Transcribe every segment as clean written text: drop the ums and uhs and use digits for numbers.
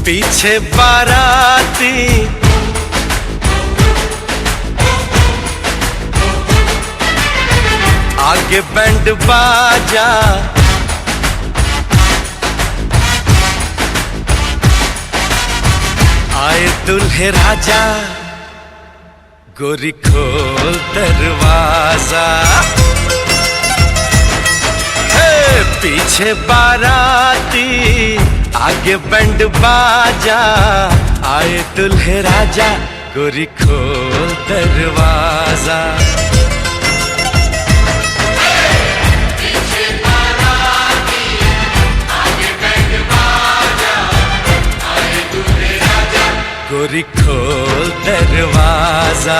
पीछे बाराती आगे बैंड बाजा, आए दुल्हे राजा, गोरी खोल दरवाजा। पीछे बाराती आगे बैंड बाजा, आए दुल्हे राजा, गोरी खोल दरवाजा। गोरी खोल दरवाजा।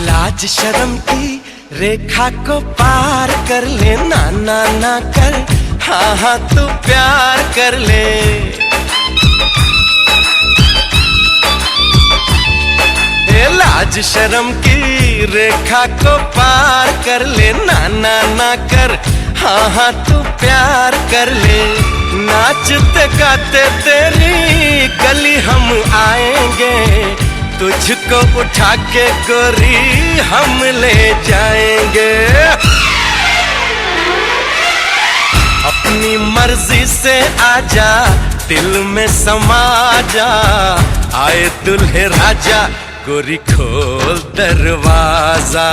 लाज शर्म की रेखा को पार कर ले, ना ना ना कर, हाँ हाँ तू प्यार कर ले। लाज शर्म की रेखा को पार कर ले, ना ना ना कर, हाँ हाँ तू प्यार कर ले। नाचते गाते तेरी गली हम आएंगे, तुझको उठा के गोरी हम ले जाएंगे। अपनी मर्जी से आजा, दिल में समा जा, आए दुल्हे राजा, गोरी खोल दरवाजा।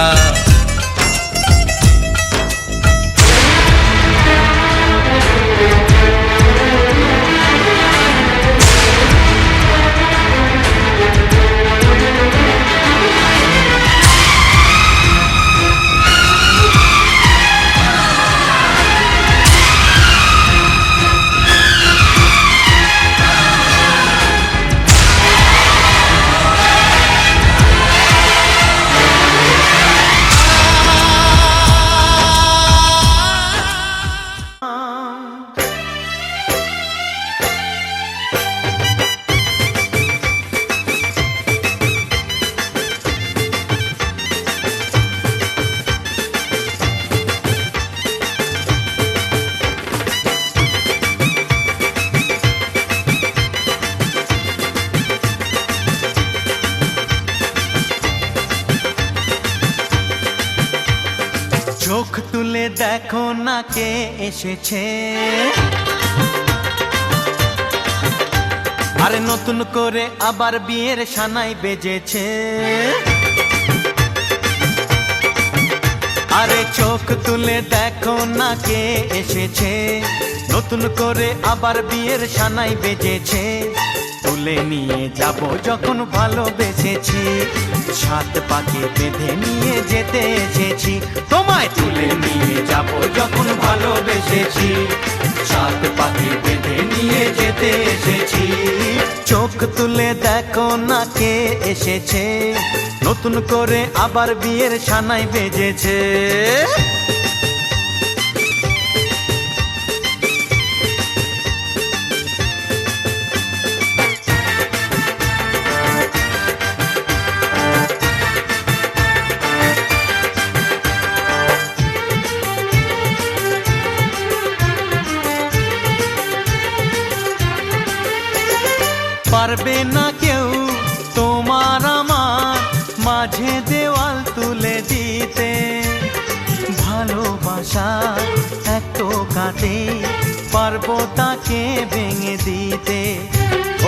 চোখ তুলে দেখো না কে এসেছে, আরে নতুন করে আবার বিয়ের সানাই বেজেছে। আরে চোখ তুলে দেখো না কে এসেছে, নতুন করে আবার বিয়ের সানাই বেজেছে। তুলে নিয়ে যাব যখন ভালোবেসেছি, সাত পাকে বেঁধে নিয়ে যেতে এসেছি। তোমায় তুলে নিয়ে যাব যখন ভালোবেসেছি, সাত পাকে বেঁধে নিয়ে যেতে এসেছি। চোখ তুলে দেখো না কে এসেছে, নতুন করে আবার বিয়ের সানাই বেজেছে। পারবে না কেউ তোমার আমার মাঝে দেওয়াল তুলে দিতে, ভালোবাসা এক টোকাতে পারবো তাকে ভেঙে দিতে।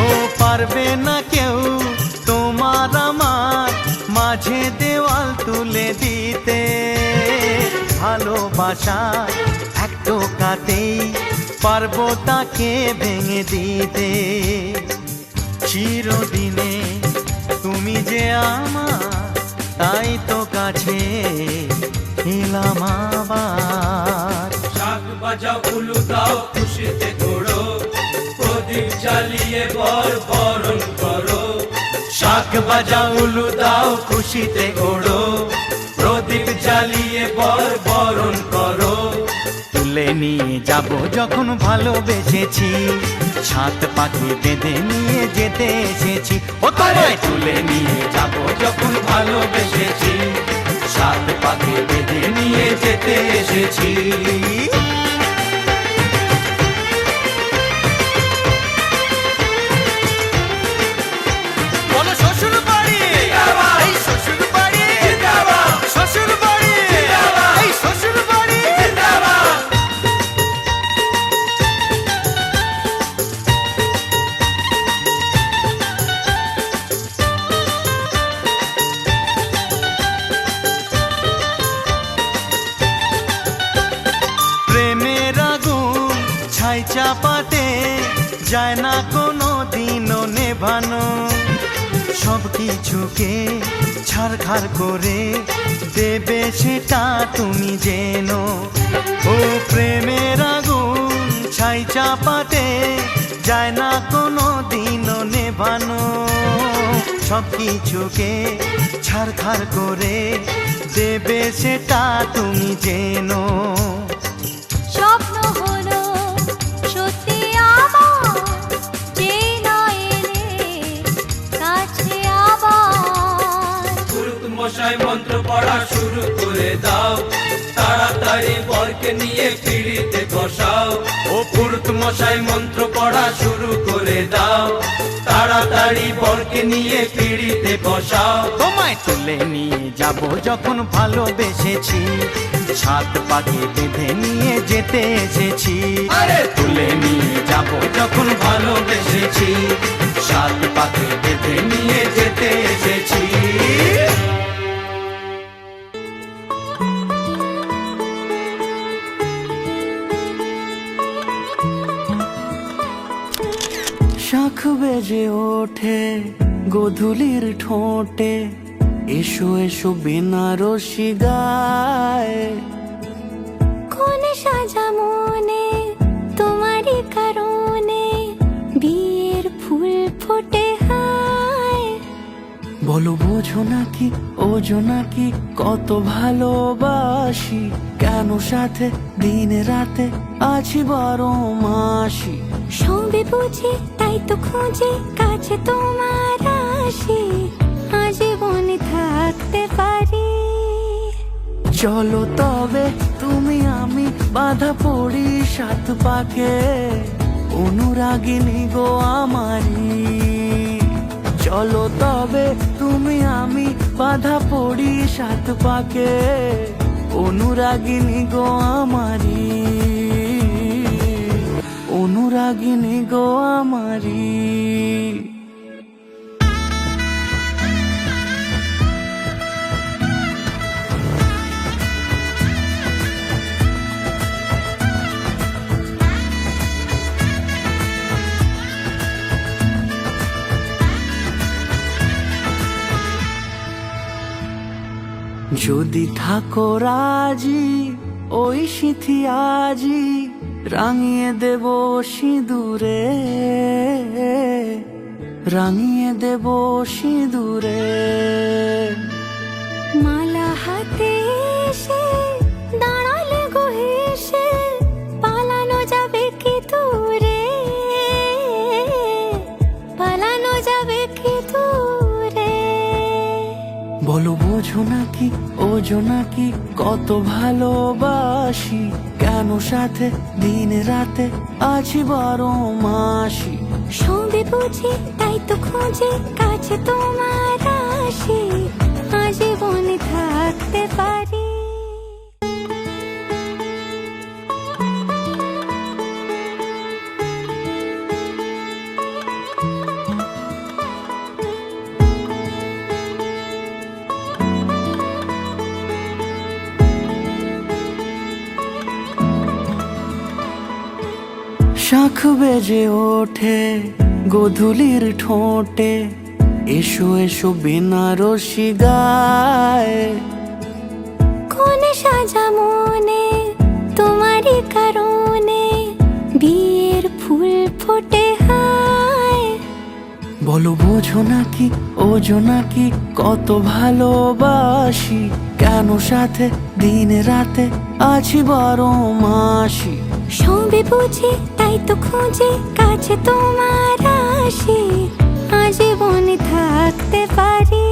ও পারবে না কেউ তোমার আমার মাঝে দেওয়াল তুলে দিতে, ভালোবাসা এক টোকাতেই পারবো তাকে ভেঙে দিতে। চিরদিনে তুমি যে আমার, তাই তো কাছে এলাম আবার। শাক বাজাও উলু দাও খুশিতে ঘোড়ো, প্রদীপ জ্বালিয়ে বরণ করো। শাক বাজাও উলু দাও খুশিতে ওড়ো, প্রদীপ জ্বালিয়ে বরণ করো। তুলে নিয়ে যাব যখন ভালোবেসেছি, ছাত পাখি বেঁধে নিয়ে যেতে এসেছি। ও তোমায় তুলে নিয়ে যাব যখন ভালোবেসেছি, সাত পাখি বেঁধে নিয়ে যেতে এসেছি। বলো শ্বশুর বাড়ি, এই শ্বশুর বাড়ি, শ্বশুর বাড়ি, এই শ্বশুর বাড়ি। প্রেমের আগুন ছাই চাপাতে যায় না কোনো দিনও নেভানো, সব কিছুকে ছাড়খাড় করে দেবে সেটা তুমি জেনো। ও প্রেমের আগুন ছাই চাপাতে যায় না কোনো দিনও নেভানো, সব কিছুকে ছাড়খাড় করে দেবে সেটা তুমি জেনো। স্বপ্ন হলো সত্যি আমার, যে না এলে কাছে আবার। পুরুত মশাই মন্ত্র পড়া শুরু করে দাও, তাড়াতাড়ি বরকে নিয়ে পিড়িতে বসাও। ও পুরুত মশাই মন্ত্র পড়া শুরু করে দাও, তাড়াতাড়ি বরকে নিয়ে পিড়িতে বসাও। তোমায় তুলে নিয়ে যাব যখন ভালোবেসেছি, ছাদ পাখি বেঁধে নিয়ে যেতে এসেছি। আরে তুলে নিয়ে যাব যখন ভালোবেসেছি, সাত পাখি বেঁধে নিয়ে যেতে এসেছি। শাখ বেজে ওঠে গোধূলির ঠোঁটে, এসো এসো বেনারসি গায়। কোন সাজা মনে তোমারই কারণে, বিয়ের ফুল ফোটে হায়। বলো বোঝো নাকি ওজো নাকি কত ভালোবাসি, কেন সাথে দিন রাতে আছি 12 মাসি। সবে বুঝি তাই তো খুঁজে কাছে তোমার আসি, আজীবনে থাকতে পারি। চলো তবে তুমি আমি বাঁধা পড়ি সাত পাকে, অনুরাগিনী গো আমারি। চলো তবে তুমি আমি বাঁধা পড়ি সাত পাকে, অনুরাগিনী গো আমারি, অনুরাগিনী গো আমারি। যদি থাকো রাজি ওই সিঁথি আজি, রাঙিয়ে দেব সিঁদুরে, রাঙিয়ে দেব সিঁদুরে। মালা হাতে এসে দাঁড়ালে গো হেসে, পালানো যাবে কি দূরে, পালানো যাবে কি দূরে। বলো বোঝো নাকি ওজো নাকি কত ভালোবাসি, কেন সাথে দিন রাতে আছি 12 মাসি। সবে বুঝি তাই তো খুঁজে কাছে তোমার আসি, আজীবনে থাকতে পারি। শাখ বেজে ওঠে গোধূলির ঠোঁটে, এসো এসো বেনারসি গায়। কোন সাজা মনে তোমারই কারণে বিয়ের ফুল ফোটে হায়। বলো বোঝো নাকি ওজো নাকি কত ভালোবাসি, কেন সাথে দিন রাতে আছি 12 মাসি। সবে বুঝি তাই তো খুঁজে কাছে তোমার আসি, আজীবনে থাকতে পারি।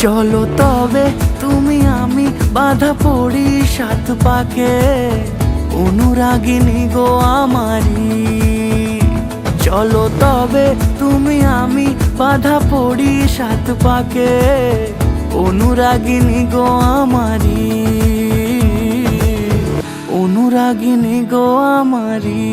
চলো তবে তুমি আমি বাঁধা পড়ি 7 পাকে, অনুরাগিনী গো আমারি। চলো তবে তুমি আমি বাঁধা পড়ি 7 পাকে, অনুরাগিনী গো আমারি, অনুরাগিনী গো আমারি।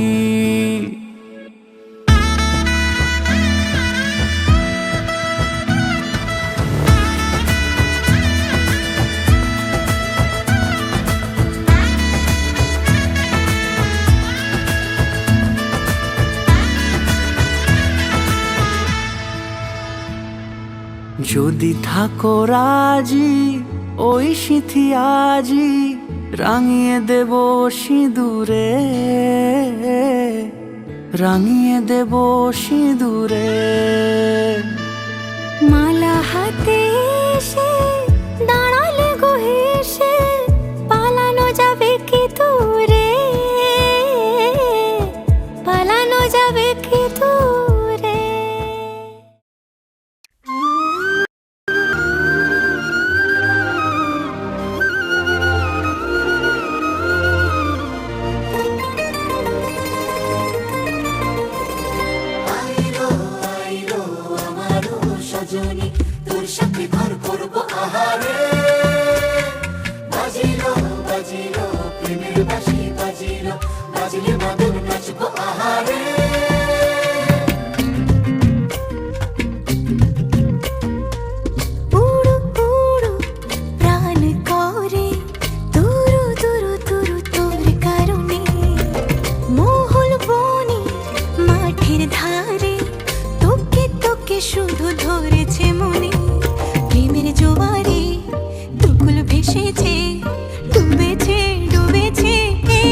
যদি থাকো রাজি ওই সিঁথি আজি রাঙিয়ে দেব সিঁদুরে, রাঙিয়ে দেব সিঁদুরে। মালা হাতে এসে দাঁড়ালে গো হেসে, পালানো যাবে কি দূরে, পালানো যাবে কি দূরে। তোর সাথে ঘর করবো আহারে, বাজিলো বাজিলো প্রেমের বাঁশি বাজিলো, বাজিলে মাদল নাচবো আহারে। উড়ু উড়ু প্রাণ করে তুরু তুরু তুরু তোর কারণে, মহল বনে মাঠের ধারে তোকে তোকে শুধু ধরেছে মনে। প্রেমের জোয়ারে দুকুল ভেসেছে, ডুবেছে ডুবেছে এ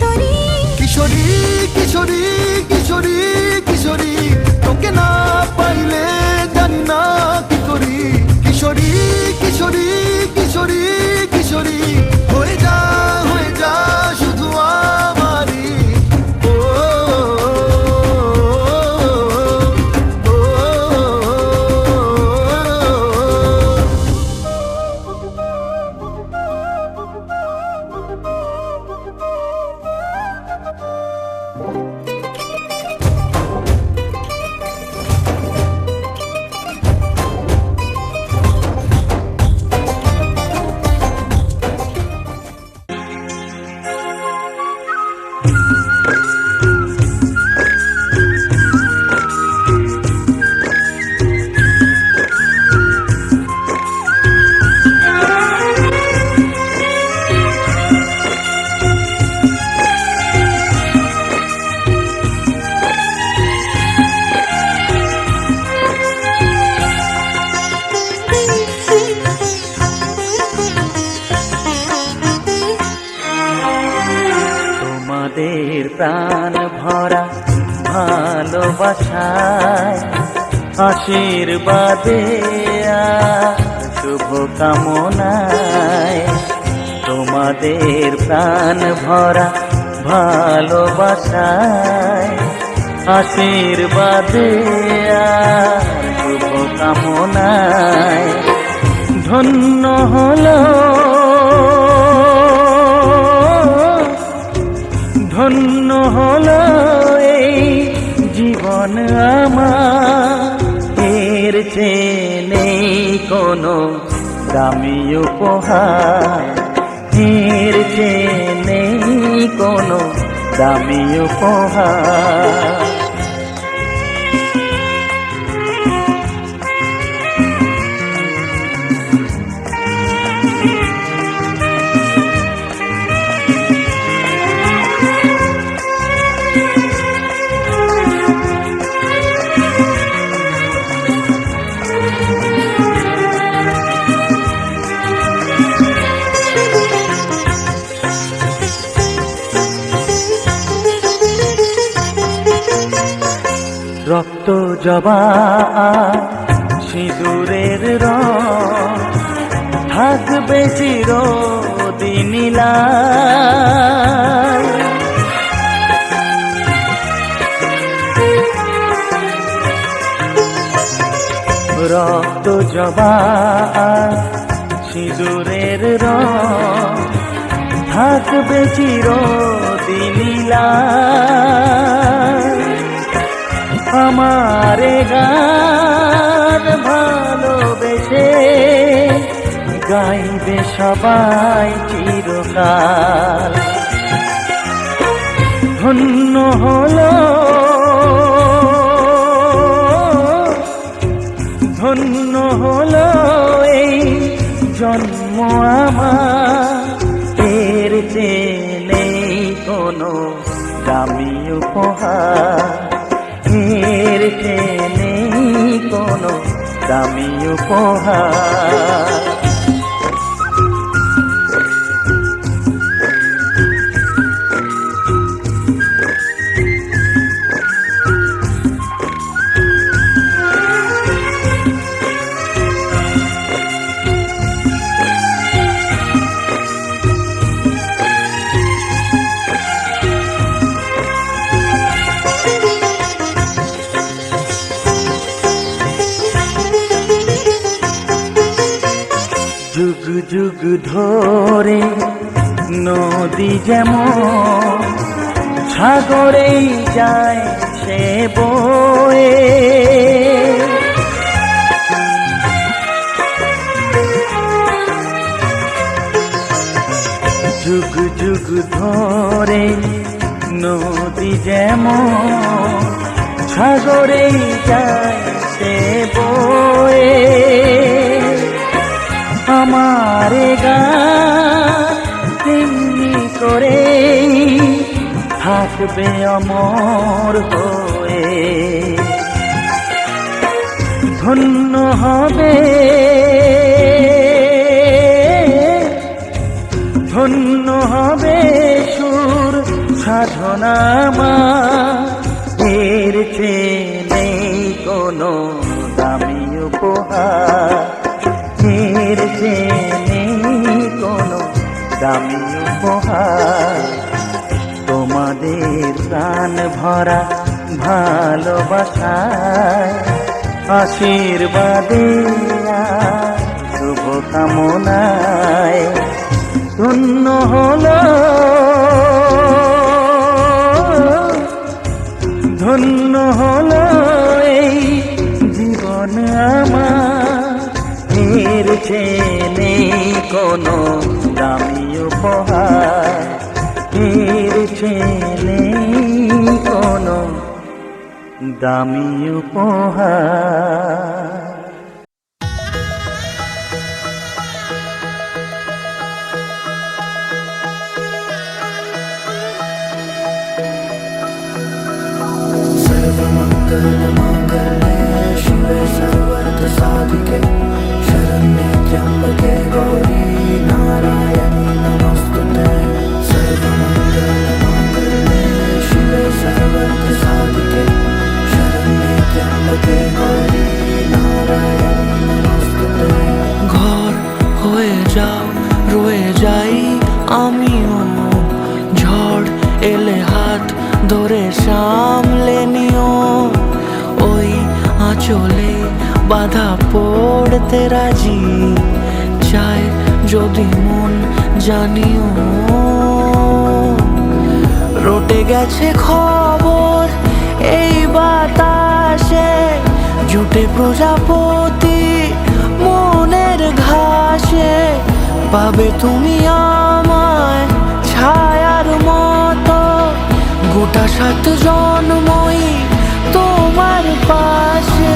তরি। কিশোরী কিশোরী কিশোরী কিশোরী, তোকে না পাইলে জানি না কি করি। কিশোরী কিশোরী কিশোরী কিশোরী, হয়ে যা শুধু আমারি। ও, ও, ও, তোমাদের প্রাণ ভরা ভালোবাসায়, আশীর্বাদে আর শুভ কামনায়। তোমাদের প্রাণ ভরা ভালোবাসায়, আশীর্বাদে আর শুভ কামনায়। ধন্য হলো ধন্য হলো এই জীবন আমার, এর চেয়ে নেই কোনো দামি উপহার, এর চেয়ে নেই কোনো দামি উপহার। জবা সিঁদুরের রং থাকবে চিরদিন লাল। রক্ত জবা সিঁদুরের রং থাকবে চিরদিন লাল। আমারে গান ভালোবেসে গাইবে সবাই চিরকাল। ধন্য হলো ধন্য হলো এই জন্ম আমার, এর চেয়ে নেই কোনো দামি উপহার, এর চেয়ে নেই কোনো দামি উপহার। যুগ যুগ ধরে নদী যেমন সাগরেই যায় সে বয়ে, যুগ যুগ ধরে নদী যেমন সাগরেই যায় সে বয়ে। আমারে গান তেমনি করে থাকবে অমর হয়ে। ধন্য হবে ধন্য হবে সুর সাধনা আমার, এর চেয়ে নেই কোনো দামি উপহার, এর চেয়ে নেই কোনো দামি উপহার। তোমাদের প্রাণ ভরা ভালোবাসায় আশীর্বাদে শুভ কামনায় ধন্য হলো ধন্য হলো এই জীবন আমার, এর চেয়ে নেই কোনো দামি উপহার, এর চেয়ে নেই কোনো দামি উপহার। सर्वमङ्गलमाङ्गल्ये शिवे सर्वार्थसाधिके शरण्ये त्र्यम्बके गौरी नारायणी नमोस्तुते। सर्वमङ्गलमाङ्गल्ये शिवे सर्वार्थसाधिके शरण्ये त्र्यम्बके गौरी नारायणी नमोस्तुते। ঘর হয়ে যাও রয়ে যাই আমিও, ঝড় এলে হাত ধরে সামলে নিও, ওই আঁচলে বাধা পড়তে রাজি চায় যদি মন জানিও। রটে গেছে খবর এই বাতাসে, জুটে প্রজাপতি মনের ঘাসে, পাবে তুমি আমায় ছায়ার মতো, গোটা 7 জন্মই তোমার পাশে।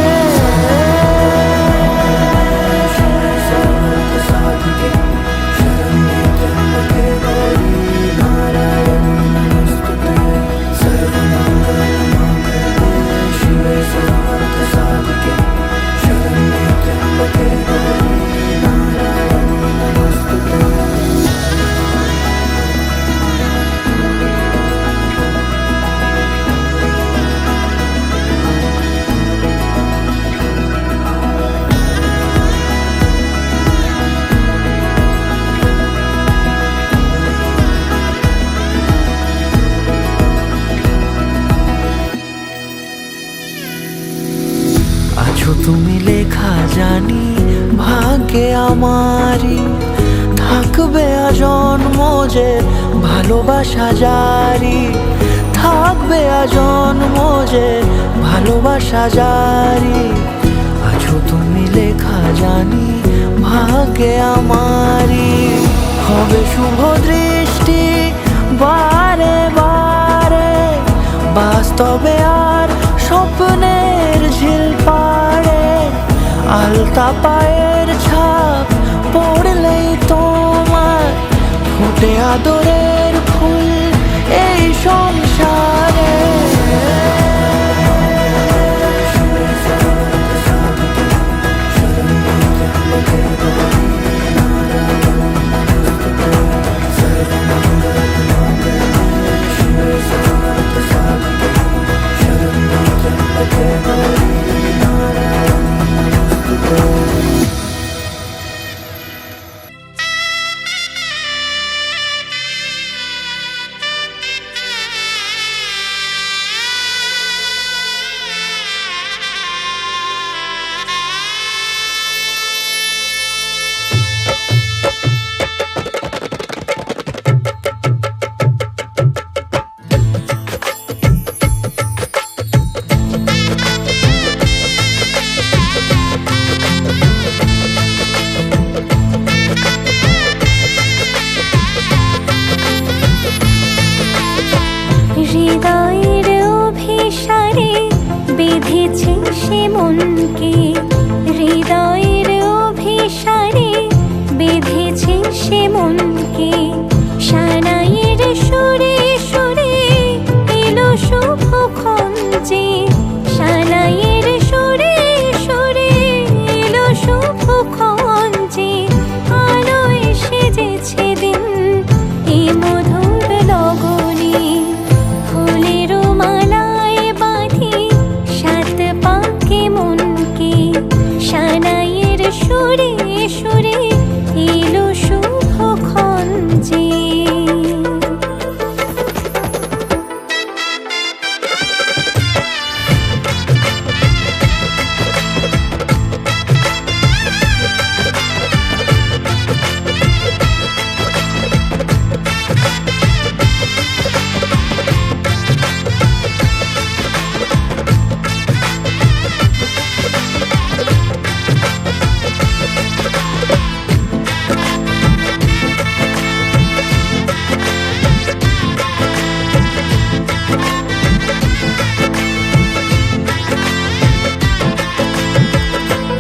আমারই থাকবে আজন্ম যে ভালোবাসা জারি, থাকবে আজন্ম যে ভালোবাসা জারি। আছো তুমি লেখা জানি ভাগ্যে আমারই, হবে শুভ দৃষ্টি বারে বারে, বাস্তবে আর স্বপ্নের ঝিল পাড়ে। আলতা পায়ের ছাপ পড়লেই তোমার ফোটে আদরের ফুল এই সংসারে। হৃদয়ের অভিসারে বেঁধেছে সে মনকে, হৃদয়ের অভিসারে বেঁধেছে সে মনকে। সানাইয়ের সুরে সুরে এলো শুভক্ষণ যে, সানাইয়ের সুরে সুরে এলো শুভক্ষণ যে। আলোয় সেজেছে দিন এ মধুর লগনে, ফুলের মালায় বাঁধি সাত পাকে মনকে। সানাইয়ের সুরে সুরে এলো শুভক্ষণ যে।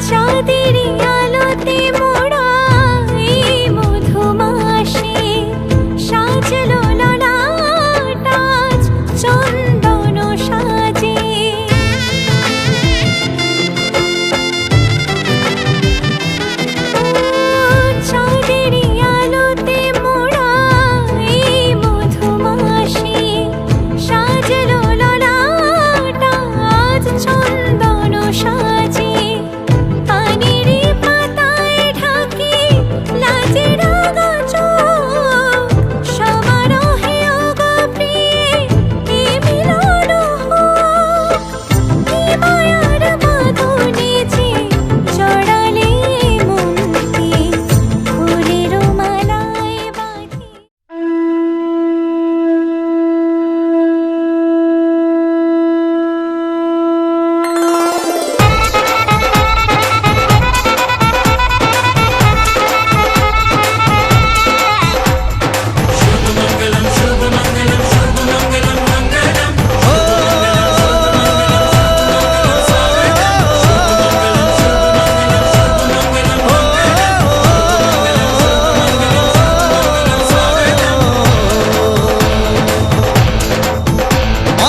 চাঁদের আলোতে মোড়া এই মধুমাসে, সাজলো ললাট আজ চন্দন সাজে। চাঁদের আলোতে মোড়া এই মধুমাসে, সাজলো ললাট আজ চন্দন সাজে। পানির পাতায় ঢাকি লাজের রাঙা চোখ, সমারোহে ওগো প্রিয়ে এ মিলন হোক। কি মায়ার বাঁধনে যে জড়ালে মনকে, ফুলের মালায় বাঁধি।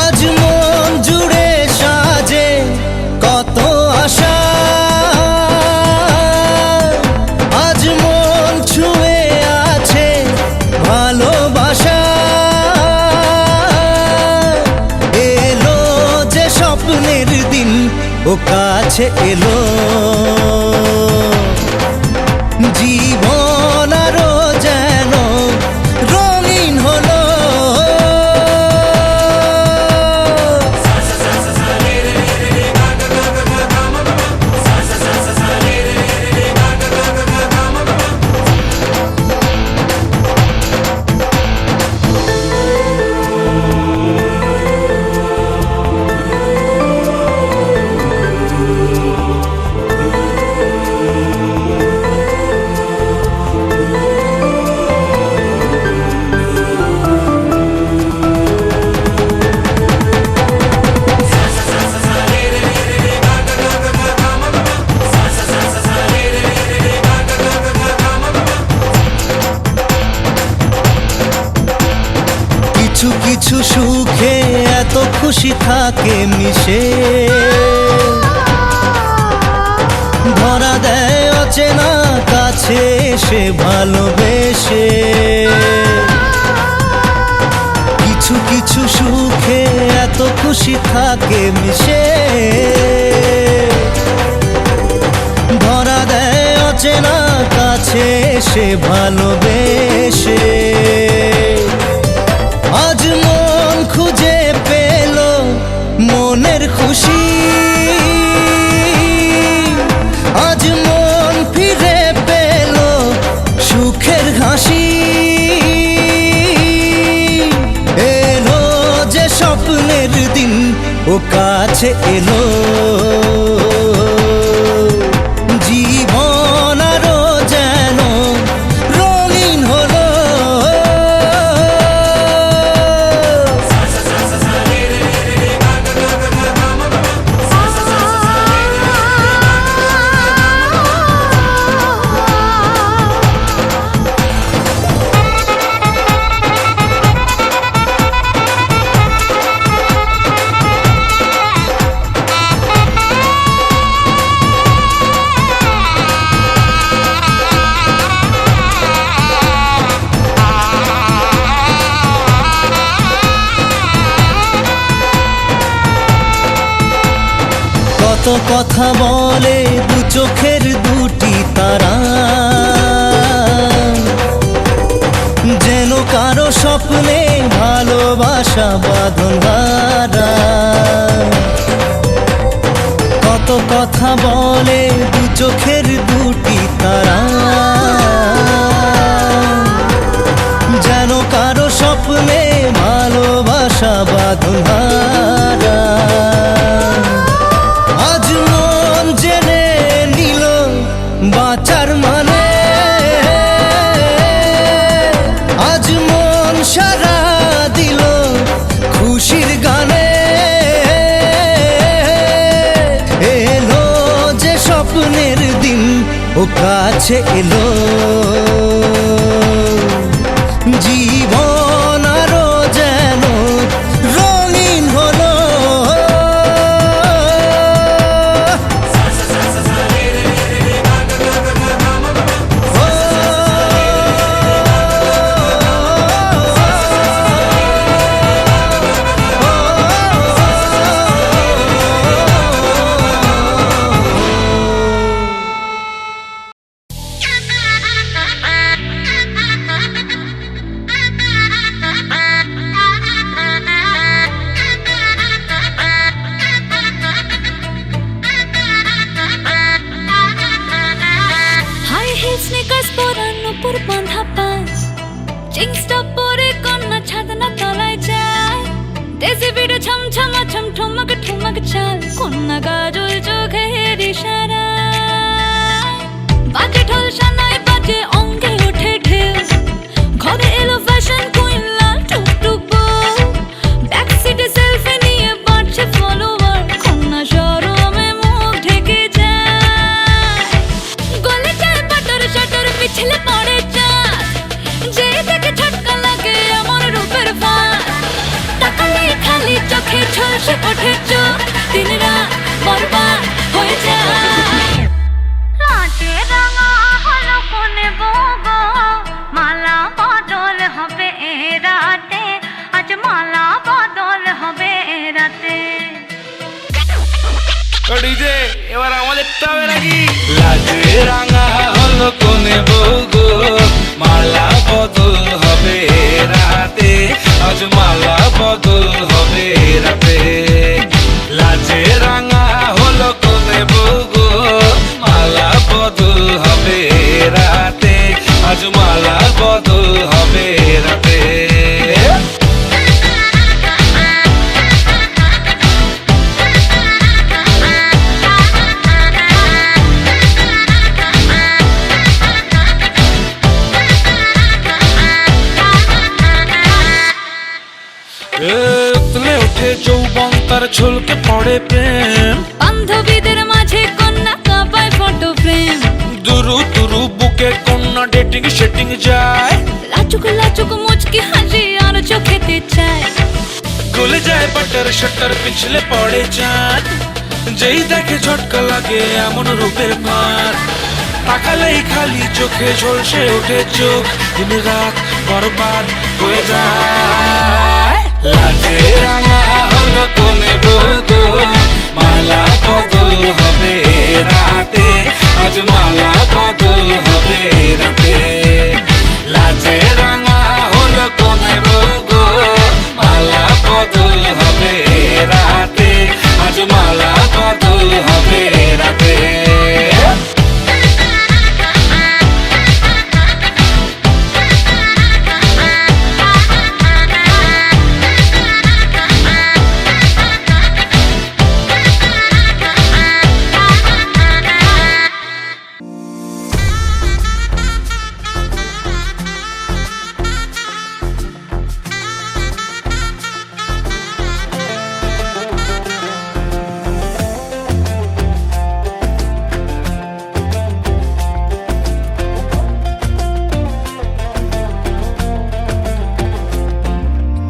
আজ মন জুড়ে সাজে কত আশা, আজ মন ছুঁয়ে আছে ভালোবাসা। এলো যে স্বপ্নের দিন ও কাছে এলো, জীবন আরো যেন রঙিন হলো। খুশি থাকে মিশে, ধরা দেয় অচেনা কাছে এসে ভালোবেসে। কিছু কিছু সুখে এত খুশি থাকে মিশে, ধরা দেয় অচেনা কাছে এসে ভালোবেসে। আজ মন খুঁজে পেল মনের খুশি, আজ মন ফিরে পেল সুখের হাসি। এলো যে স্বপ্নের দিন ও কাছে এলো, জীবন আরো যেন রঙিন হলো। কত কথা বলে দু চোখের দুটি তারা, যেন কারো স্বপ্নে ভালোবাসা বাঁধন হারা। কত কথা বলে দু চোখের দুটি তারা, যেন কারো স্বপ্নে ভালোবাসা বাঁধন হারা। আজ মন জেনে নিল বাঁচার মানে, আজ মন সারা দিল খুশির গানে। এলো যে স্বপ্নের দিন ও কাছে এলো, জীবন আরো যেন রঙিন হলো। হাই হিল স্নিকার্স পরানো পুর বাঁধা পাঁচ, জিন্স টপ পরে কন্যা ছাদনা তলায় যায়। দেশি বিড়ে ছমছমা ছম ঠুমক ঠুমক চাল, কন্যা গাজল চোখের ইশারা। বাজে ঢোল সানাই বাজে অঙ্গে ওঠে ঢেউ, ঘরে এলো ফ্যাশন কুইন লাল টুকটুক বউ। ব্যাক সিটে সেলফি নিয়ে বাড়ছে ফলোয়ার, কন্যা শরমে মুখ ঢেকে যায়। গলে যায় পাটর শাটর পিছলে পড়ে চাঁদ, যে দেখে ছটকা লাগে আমার রূপের ফাঁদ। তাকালে খালি চোখে ঝলসে ওঠে চোখ, দিন রাত বরবাদ হয়ে যায়। রাতে রাঙা হলো কোনে বগো, মালা বদল হবে এ রাতে, আজ মালা বদল হবে এ রাতে। ডিজে এবার আমাদেরটা হবে নাকি? লাজে রাঙা হলো কোনে বউগো, মালা বদল হবে রাতে, আজ মালা বদল হবে রাতে। লাজে রাঙা হলো কোনে বউগো, মালা বদল হবে রাতে, আজ মালা বদল হবে রাতে। উতলে ওঠে যৌবন তার ঝলকে পড়ে প্রেম, বান্ধবীদের মাঝে কন্যা কাঁপায় ফটো ফ্রেম। দুরু দুরু বুকে কন্যা ডেটিং সেটিং যায়, লাচুক লাচুক মুচকি হাসি আর চোখেতে চায়। গলে যায় যায় বাটার শাটার পিছলে পড়ে চাঁদ যেই দেখে ঝটকা লাগে এমন রূপের মার তাকালেই খালি চোখে ঝলসে ওঠে চোখ দিন রাত বরবাদ হয়ে যায় লাজে রাঙা হলো কোনে বলতো মালা বদল হবে রাতে আজ মালা বদল হবে রাতে লাজে রাঙা হলো কোনে বলতো মালা বদল হবে রাতে আজ মালা বদল হবে রাতে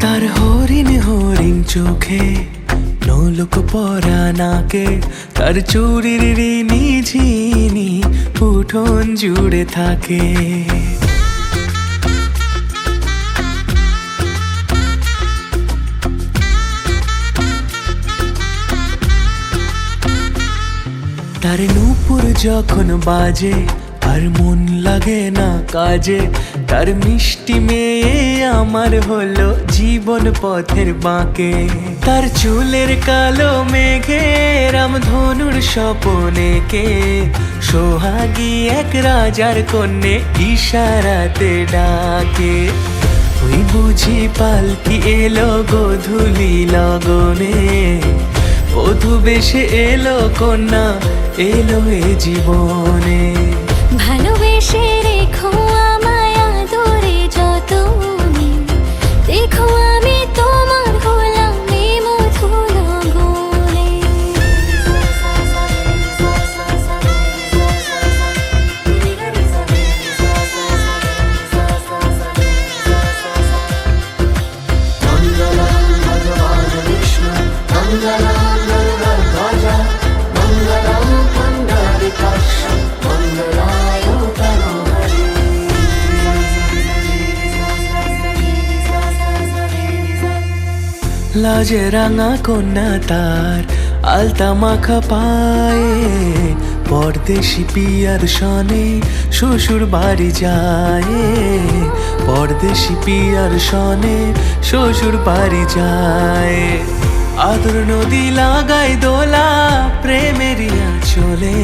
তার হরিণ হরিণ চোখে নৌলোক পরা নাকে তার চুরির ঋণী ঝিনি উঠোন জুড়ে থাকে তার নূপুর যখন বাজে আর মন লাগে না কাজে তার মিষ্টি মেয়ে আমার হলো জীবন পথের বাঁকে তার চুলের কালো মেঘে রামধনুর স্বপনে কে সোহাগী এক রাজার কন্যে ইশারাতে ডাকে ওই বুঝি পালকি এলো গোধূলি লগনে বধূ বেশে এলো কন্যা এলো এ জীবনে ভালোবেসে রেখো আমায় আদরে যতনে দেখো আমি তোমার হলাম এই মধু লগনে মঙ্গলম ভগবান বিষ্ণু মঙ্গলম গরুড়ধ্বজ মঙ্গলম পুণ্ডরিকাক্ষ মঙ্গলায় তনোহরি লাজে রাঙা কন্যা তার আলতা মাখা পায়ে পরদেশি পিয়ার সনে শ্বশুর বাড়ি যায় পরদেশি পিয়ার সনে শ্বশুর বাড়ি যায় আদর নদী লাগায় দোলা প্রেমেরিয়া চলে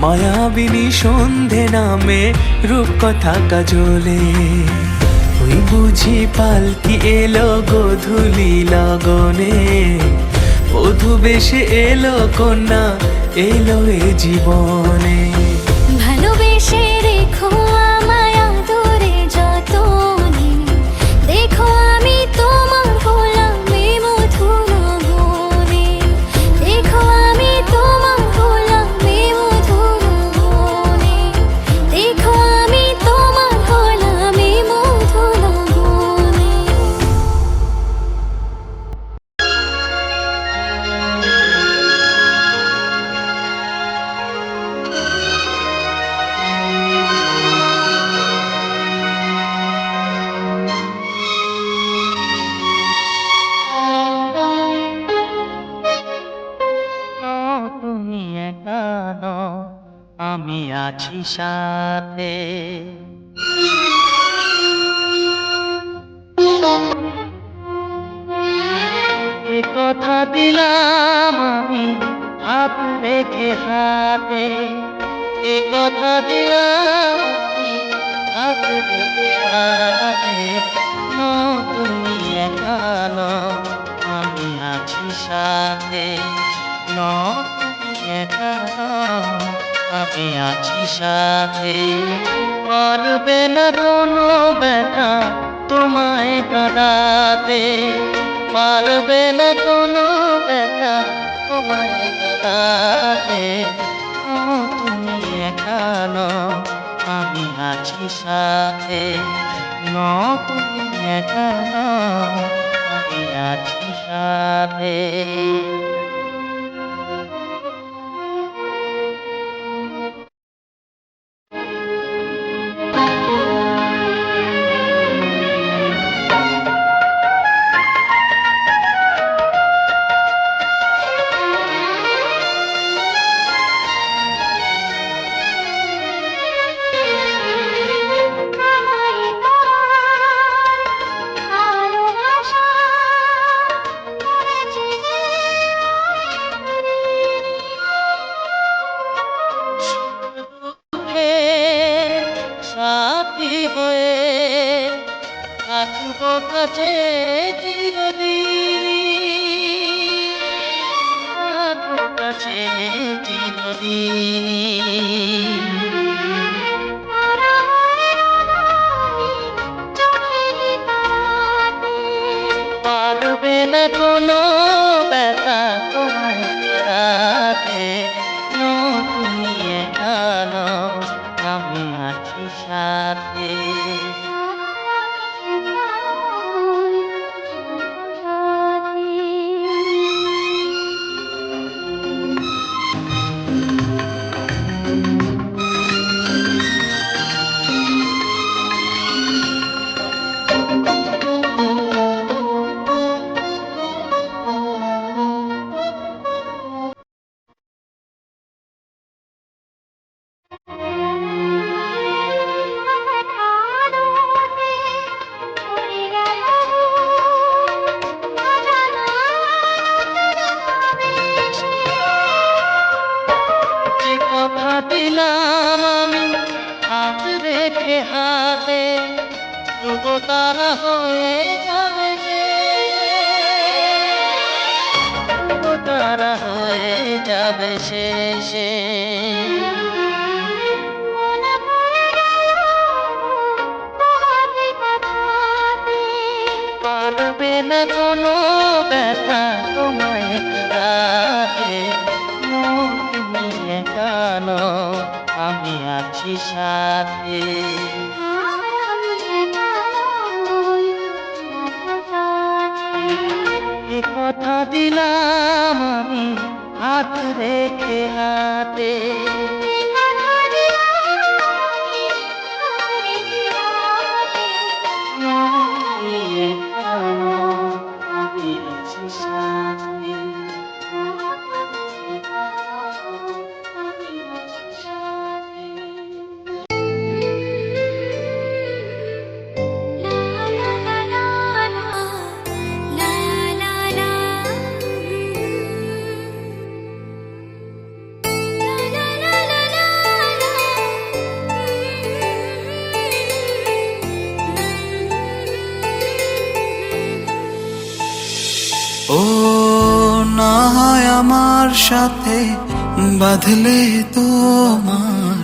মায়াবিনী সন্ধে নামে রূপকথা কাজলে ওই বুঝি পালকি এলো গোধূলি লগনে বধূ বেশে এলো কন্যা এলো এ জীবনে ভালোবেসে রেখো আমায় আদরে যতনে দেখো আমি তোমার হলাম এই মধু লগনে দেখো আমি তোমার হলাম এই মধু লগনে দেখো আমি তোমার হলাম এই মধু লগনে তুমি একানো আমি আছি সাথে এ কথা দিলাম আমি হাত রেখে হাতে এ কথা দিলাম আমি হাত রেখে হাতে তুমি একানো আমি আছি সাথে আমি আছি সাথে পারবে না কোনো ব্যথা তোমায় কাঁদাতে পারবে না কোনো ব্যথা তোমায় কাঁদাতে তুমি একানো আমি আছি সাথে তুমি একানো আমি আছি সাথে সাথে। সাথী হয়ে থাকবো কাছে চিরদিন, থাকবো কাছে চিরদিন। পারবে না কোনো ব্যথা তোমায় রাতে, তুমি এখানো আমি আছি সাথে। কথা দিলাম আমি হাত রেখে হাতে, ধ্রুব তারা হয়ে যাবে সে, ধ্রুব তারা হয়ে যাবে শেষে। পারবে না কোনো ব্যথা তোমায় রাতে, তুমি এখানো আমি আছি সাথে। এ কথা দিলাম আমি হাত রেখে হাতে, তুমি এখানো আমি আছি সাথে। ও না হয় আমার সাথে বাঁধলে তোমার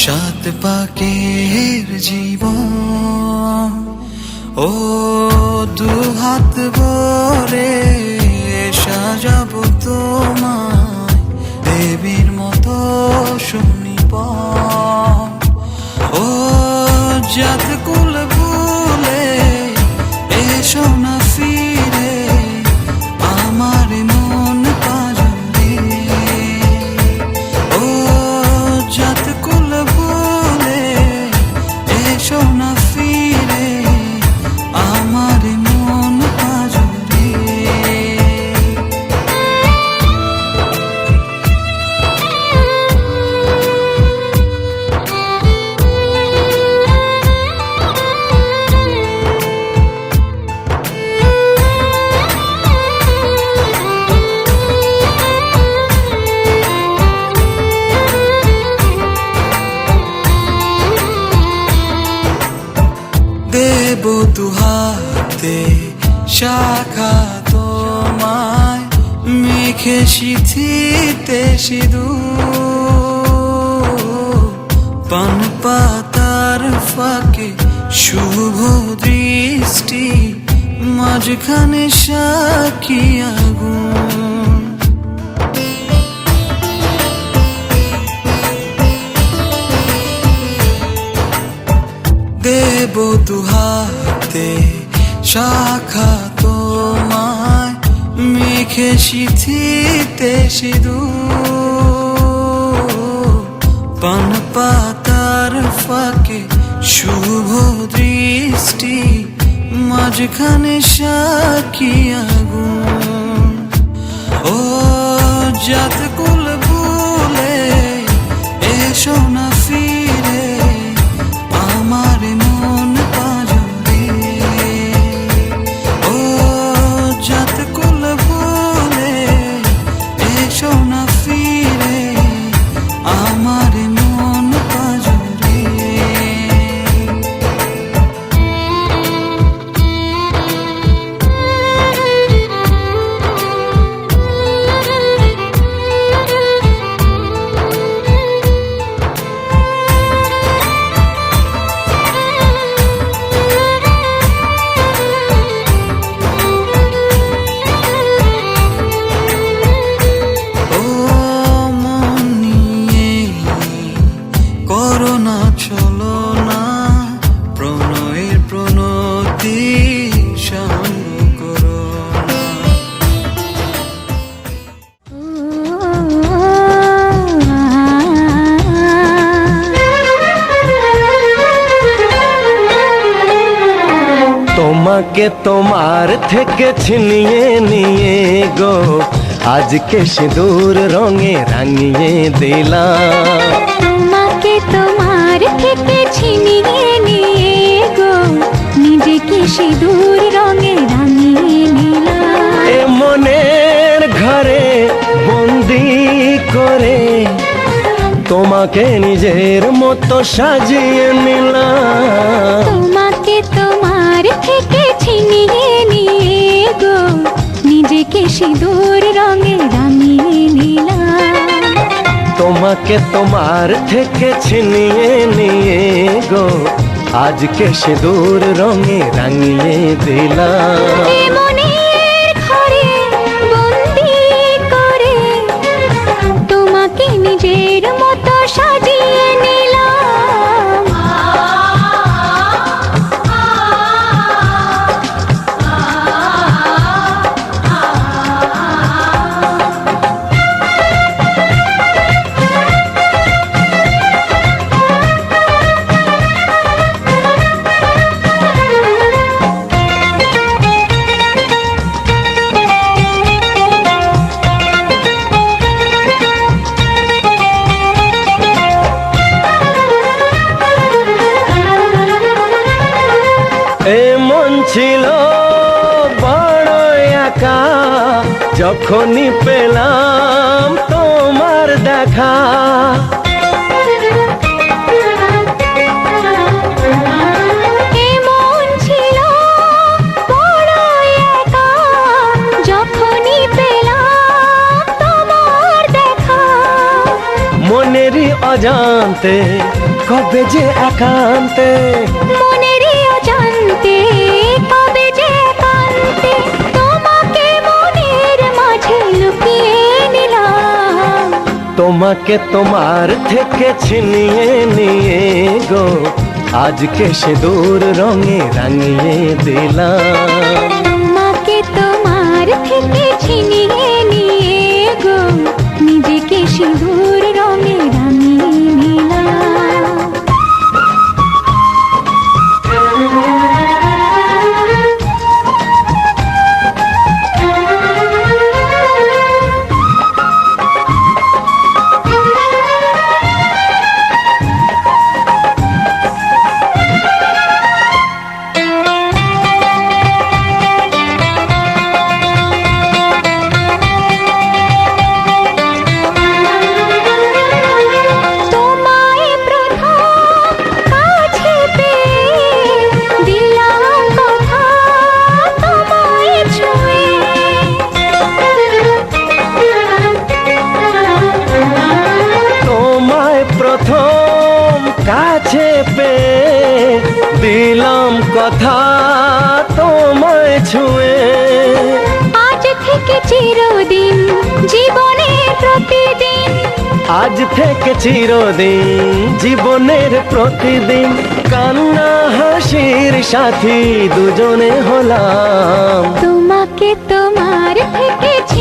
সাত পাকের জীবন, ও দু হাত ভরে সাজাবো তোমায় দেবীর মতো সুনিপন। ও জাত কুল ভুলে এসো না ফিরে আমার মন পাজরে, ও জাত কুল ভুলে এসো না ফিরে আমার মন পাজরে। দেব দুহাতে শাখা তোমায় মেখে সিথিতে সিঁদুর, পান পাতার ফাঁকে শুভ দৃষ্টি মাঝখানে সাক্ষী আগুন। দেব দুহাতে শাখা তোমায় মেখে সিথিতে সিঁদুর পান পাতার ফাঁকে শুভ দৃষ্টি মাঝখানে সাক্ষী আগুন ও জাত কুল ভুলে এসো না ফিরে আমার মন পাজরে ও জাত কুল ভুলে এসো না ফিরে আমার মন পাজরে ও মন নিয়ে করোনা চলো না প্রণয়ের প্রণতি সঙ্গ করো না। তোমাকে তোমার থেকে ছিনিয়ে নিয়ে গো আজকে সিঁদুর রঙে রাঙিয়ে দিলাম। তোমাকে তোমার থেকে ছিনিয়ে নিয়ে গো নিজেকে সিঁদুর রঙে রাঙিয়ে নিলাম। এ মনের ঘরে বন্দি করে তোমাকে নিজের মতো সাজিয়ে নিলাম। তোমাকে তোমার থেকে ছিনিয়ে নিয়ে গো নিজেকে সিঁদুর রঙে রাঙিয়ে নিলাম। তোমাকে তোমার থেকে ছিনিয়ে নিয়ে গো আজকে সিঁদুর রঙে রাঙিয়ে দিলাম। এ মনের ঘরে বন্দি করে তোমাকে নিজের মতো সাজিয়ে নিলাম। এ মন ছিল বড় একা যখনই পেলাম তোমার দেখা। এমন ছিল বড় একা যখনই পেলাম তোমার দেখা। মনেরই অজান্তে কবে যে একান্তে মনেরই অজান্তে কবে যে একান্তে তোমাকে মনের মাঝে লুকিয়ে নিলাম। তোমাকে তোমার থেকে ছিনিয়ে নিয়ে গো আজকে সিঁদুর রঙে রাঙিয়ে দিলাম। তোমাকে তোমার থেকে ছিনিয়ে নিয়ে গো নিজেকে সিঁদুর রঙে রাঙিয়ে নিলাম। কাছে পেয়ে দিলাম কথা তোমায় ছুঁয়ে। আজ থেকে চিরদিন জীবনের প্রতিদিন, আজ থেকে চিরদিন জীবনের প্রতিদিন কান্না হাসির সাথী দুজনে হলাম। তোমাকে তোমার থেকে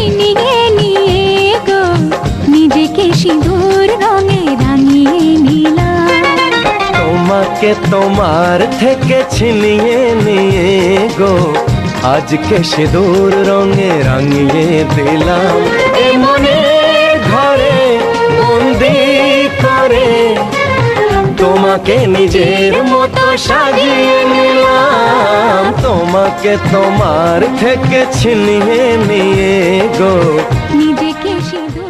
ছিনিয়ে নিয়ে গো নিজেকে সিঁদুর রঙে রাঙিয়ে নিলাম। তোমাকে তোমার থেকে ছিনিয়ে নিয়ে গো আজকে সিঁদুর রঙে রাঙিয়ে দিলাম। এ মনে ঘরে বন্দি করে তোমাকে নিজের মতো সাজিয়ে নিলাম। তোমাকে তোমার থেকে ছিনিয়ে নিয়ে গো নিজেকে সিঁদুর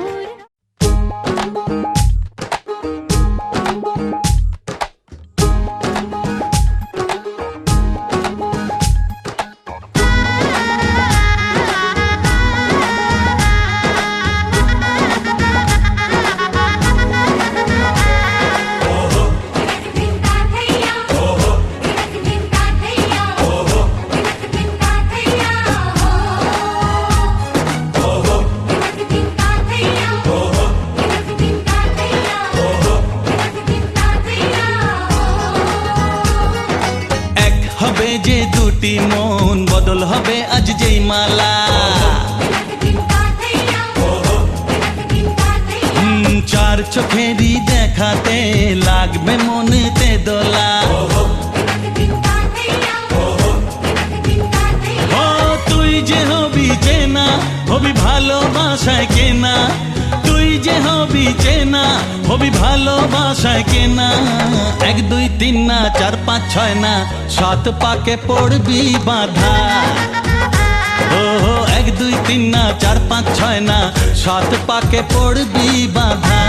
হবে যে দুটি মন বদল হবে আজ যেই মালা। চার চোখেরই দেখাতে লাগবে মনেতে দোলা। ও তুই যে হবি চেনা হবি ভালোবাসায় কেনা, তুই যে হবি চেনা হবি ভালোবাসায় কেনা। 1 2 3 না 4 5 6 না 7 পাকে পড়বি বাধা। ও 1 2 3 না 4 5 6 না 7 পাকে পড়বি বাধা।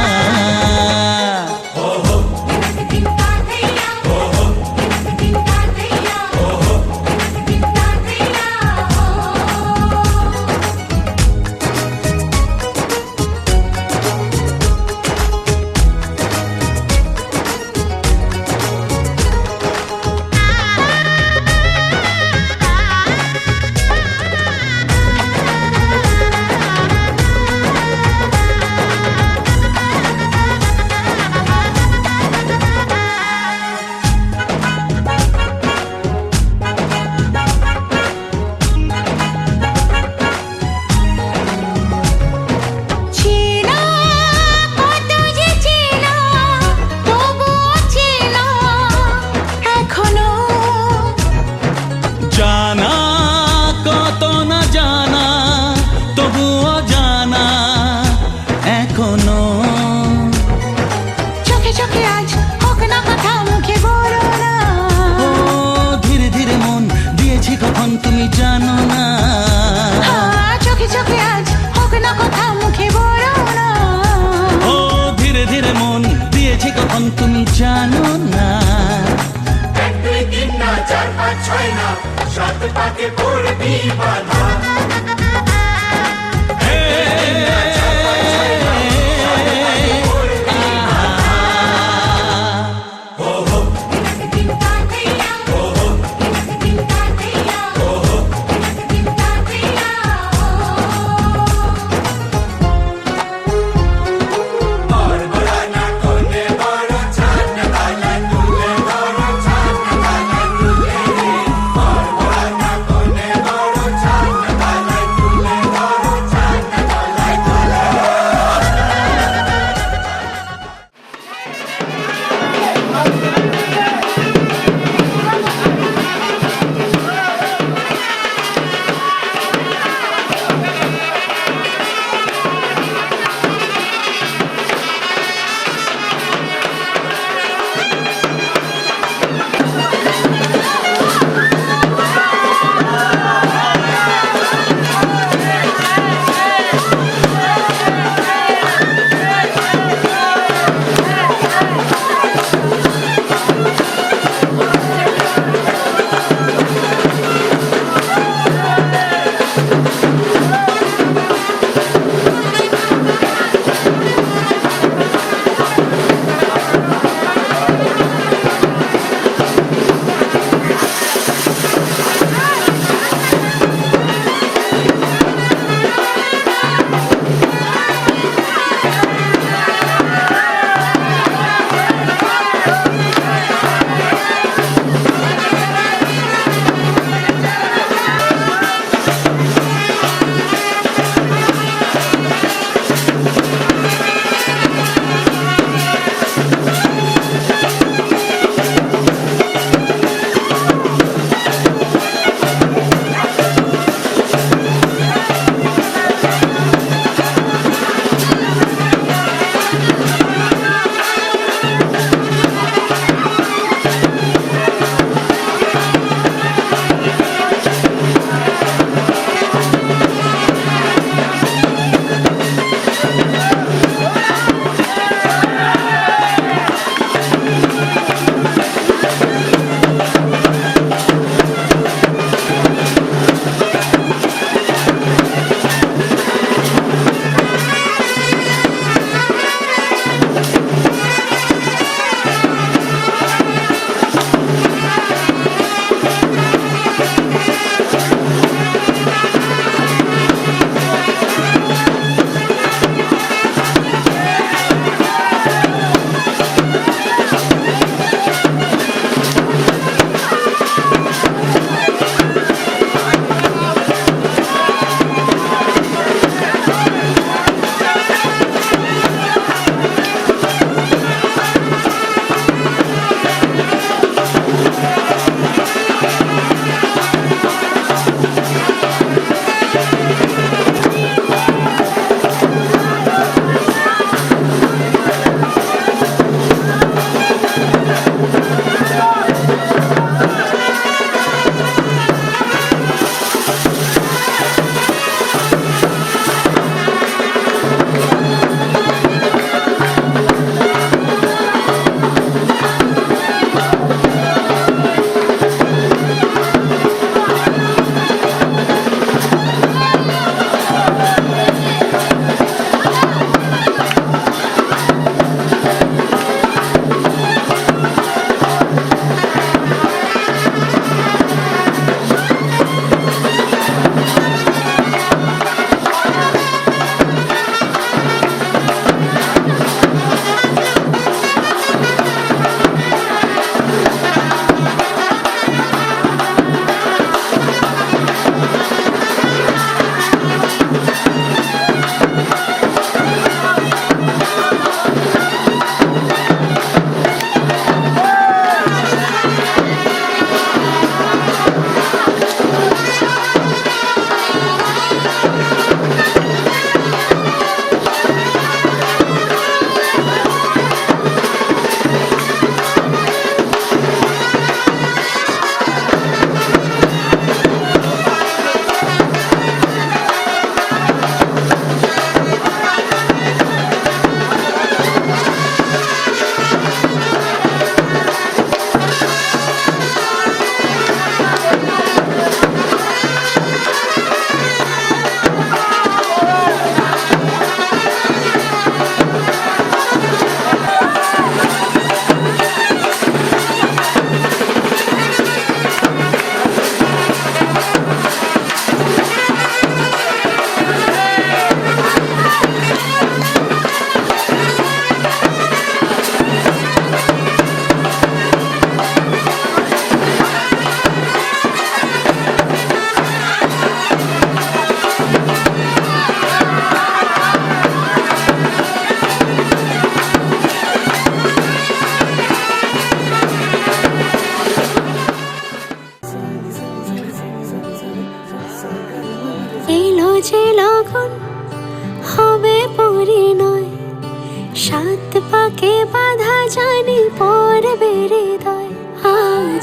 জানা কত না জানা তবুও জানা এখনো। চোখে চোখে আজ হোক না কথা মুখে বলো না। ও ধীরে ধীরে মন দিয়েছি কখন তুমি জানো না। চোখে চোখে আজ হোক না কথা মুখে বলো না। ও ধীরে ধীরে মন দিয়েছি কখন তুমি জানো না। 1 2 3 না 4 5 6 না 7 পাকে পড়বি বাধা।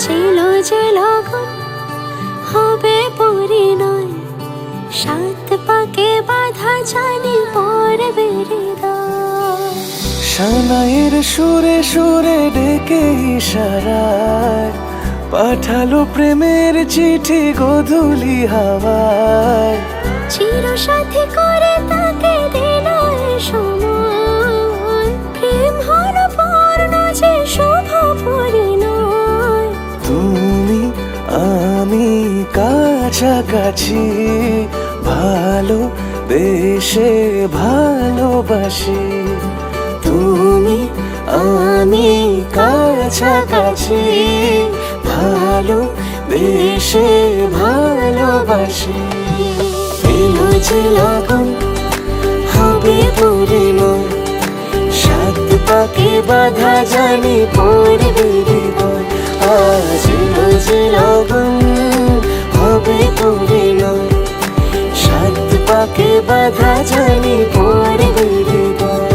ছিল যে লগন হবে পরিণয়, সাত পাকে বাধা জানি পড়বে হৃদয়। সানাইয়ের সুরে সুরে ডেকে ইশারায় পাঠালো প্রেমের চিঠি গোধূলি হাওয়ায়। চিরসাথী করে তাকে দিল এ সময়, প্রেম হলো পূর্ণ যে শুভ পরিণয়। তুমি আমি কাছাকাছি, ভালো বেশে ভালোবাসি। তুমি আমি কাছাকাছি, ভালো বেশে ভালোবাসি। এলো যে লগন হবে পরিণয়, সাত পাকে বাধা জানি পড়বে হৃদয়। আজ এলো যে লগন হবে পরিণয়, সাত পাকে বাধা জানি পড়বে হৃদয়।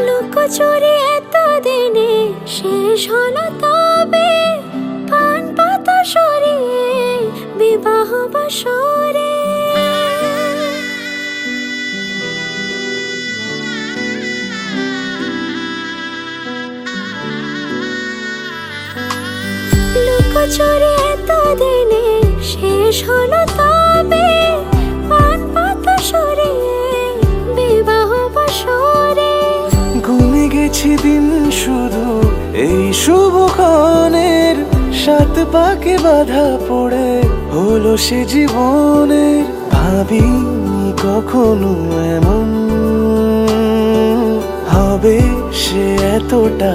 লুকোচুরি এতদিনে শেষ হলো তবে, পান পাতা সরিয়ে বিবাহ বাসরে। লুকোচুরি এতদিনে শেষ হলো তবে, পান পাতা সরিয়ে বিবাহ বাসরে। গুনে গেছি দিন শুধু এই শুভক্ষণের, সাত পাকে বাধা পড়ে হলো সে জীবনের। ভাবিনি কখনো এমন হবে সে এতটা